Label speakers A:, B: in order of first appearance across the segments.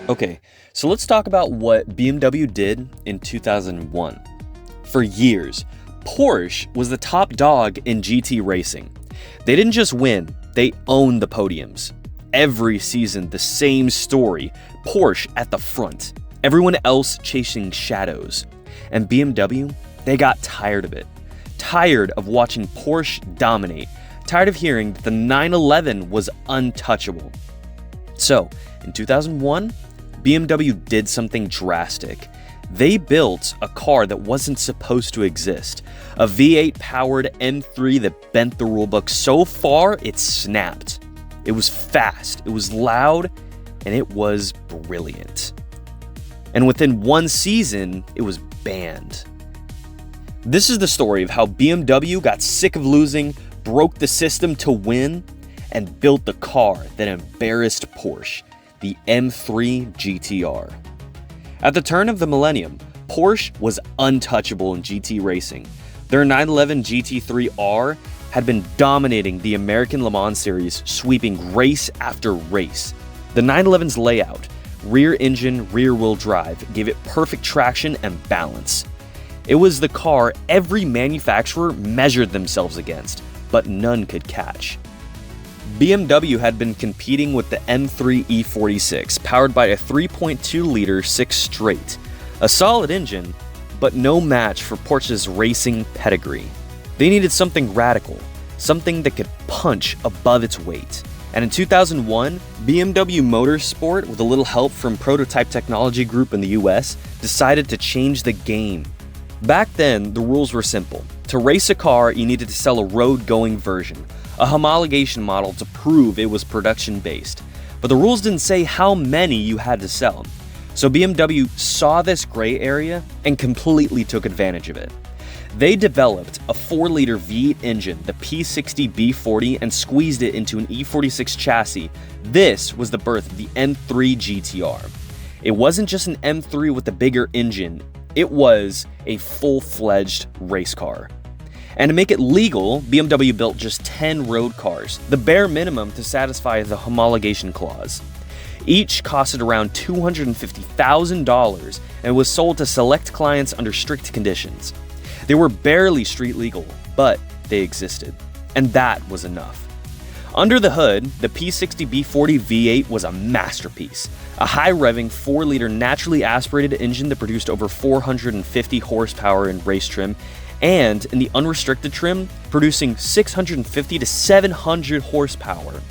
A: Okay, so let's talk about what BMW did in 2001. For years, Porsche was the top dog in GT racing. They didn't just win, they owned the podiums. Every season, the same story, Porsche at the front, everyone else chasing shadows. And BMW, they got tired of it. Tired of watching Porsche dominate. Tired of hearing that the 911 was untouchable. So, in 2001, BMW did something drastic. They built a car that wasn't supposed to exist. A V8-powered M3 that bent the rulebook so far, it snapped. It was fast, it was loud, and it was brilliant. And within one season, it was banned. This is the story of how BMW got sick of losing, broke the system to win, and built the car that embarrassed Porsche, the M3 GTR. At the turn of the millennium, Porsche was untouchable in GT racing. Their 911 GT3R had been dominating the American Le Mans series, sweeping race after race. The 911's layout, rear engine, rear-wheel drive, gave it perfect traction and balance. It was the car every manufacturer measured themselves against, but none could catch. BMW had been competing with the M3 E46, powered by a 3.2-liter 6-straight. A solid engine, but no match for Porsche's racing pedigree. They needed something radical, something that could punch above its weight. And in 2001, BMW Motorsport, with a little help from Prototype Technology Group in the US, decided to change the game. Back then, the rules were simple. To race a car, you needed to sell a road-going version, a homologation model to prove it was production-based. But the rules didn't say how many you had to sell. So BMW saw this gray area and completely took advantage of it. They developed a 4-liter V8 engine, the P60B40, and squeezed it into an E46 chassis. This was the birth of the M3 GTR. It wasn't just an M3 with a bigger engine, it was a full-fledged race car. And to make it legal, BMW built just 10 road cars, the bare minimum to satisfy the homologation clause. Each costed around $250,000 and was sold to select clients under strict conditions. They were barely street legal, but they existed. And that was enough. Under the hood, the P60B40 V8 was a masterpiece. A high-revving 4-liter naturally aspirated engine that produced over 450 horsepower in race trim, and in the unrestricted trim, producing 650 to 700 horsepower.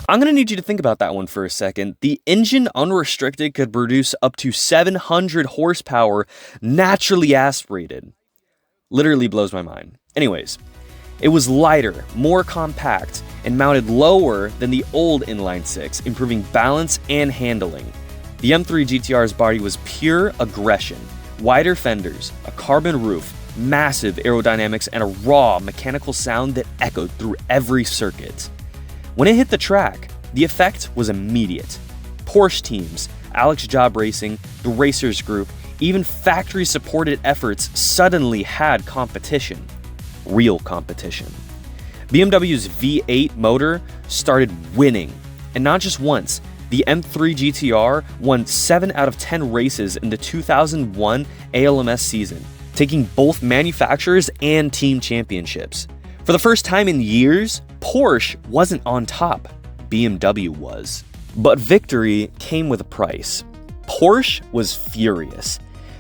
A: I'm going to need you to think about that one for a second. The engine unrestricted could produce up to 700 horsepower naturally aspirated. Literally blows my mind. Anyways, it was lighter, more compact, and mounted lower than the old inline 6, improving balance and handling. The M3 GTR's body was pure aggression. Wider fenders, a carbon roof, massive aerodynamics, and a raw mechanical sound that echoed through every circuit. When it hit the track, the effect was immediate. Porsche teams, Alex Job Racing, the Racers Group, even factory-supported efforts suddenly had competition. Real competition. BMW's V8 motor started winning, and not just once. The M3 GTR won 7 out of 10 races in the 2001 ALMS season, taking both manufacturers and team championships. For the first time in years, Porsche wasn't on top, BMW was. But victory came with a price. Porsche was furious.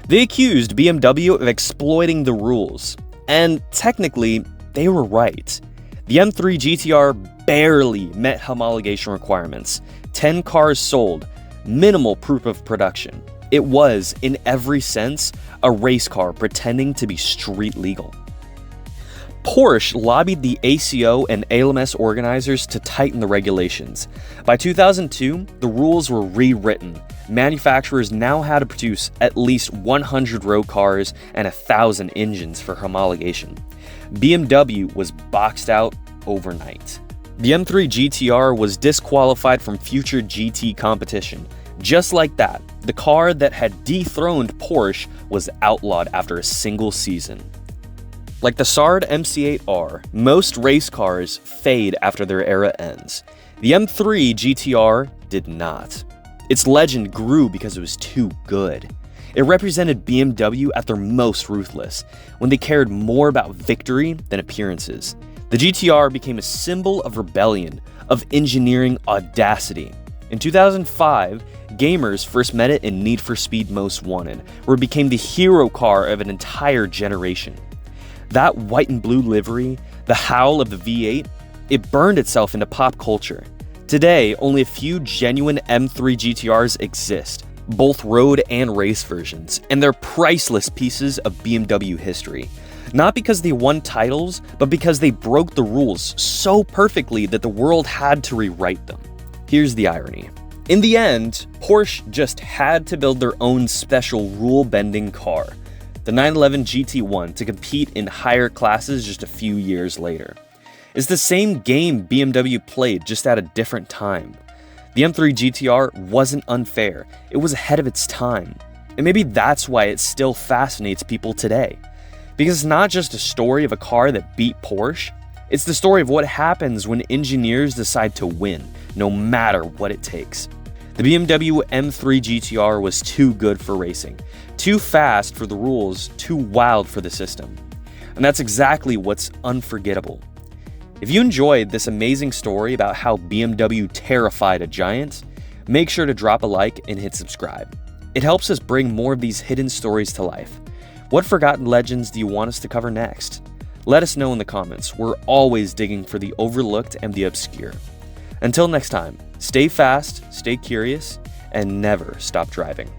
A: They accused BMW of exploiting the rules, and technically, they were right. The M3 GTR barely met homologation requirements. 10 cars sold, minimal proof of production. It was, in every sense, a race car pretending to be street legal. Porsche lobbied the ACO and ALMS organizers to tighten the regulations. By 2002, the rules were rewritten. Manufacturers now had to produce at least 100 road cars and 1,000 engines for homologation. BMW was boxed out overnight. The M3 GTR was disqualified from future GT competition. Just like that, the car that had dethroned Porsche was outlawed after a single season. Like the SARD MC8R, most race cars fade after their era ends. The M3 GTR did not. Its legend grew because it was too good. It represented BMW at their most ruthless, when they cared more about victory than appearances. The GTR became a symbol of rebellion, of engineering audacity. In 2005, gamers first met it in Need for Speed Most Wanted, where it became the hero car of an entire generation. That white and blue livery, the howl of the V8, it burned itself into pop culture. Today, only a few genuine M3 GTRs exist, both road and race versions, and they're priceless pieces of BMW history. Not because they won titles, but because they broke the rules so perfectly that the world had to rewrite them. Here's the irony. In the end, Porsche just had to build their own special rule-bending car, the 911 GT1, to compete in higher classes just a few years later. It's the same game BMW played, just at a different time. The M3 GTR wasn't unfair, it was ahead of its time. And maybe that's why it still fascinates people today. Because it's not just a story of a car that beat Porsche, it's the story of what happens when engineers decide to win, no matter what it takes. The BMW M3 GTR was too good for racing, too fast for the rules, too wild for the system. And that's exactly what's unforgettable. If you enjoyed this amazing story about how BMW terrified a giant, make sure to drop a like and hit subscribe. It helps us bring more of these hidden stories to life. What forgotten legends do you want us to cover next? Let us know in the comments. We're always digging for the overlooked and the obscure. Until next time, stay fast, stay curious, and never stop driving.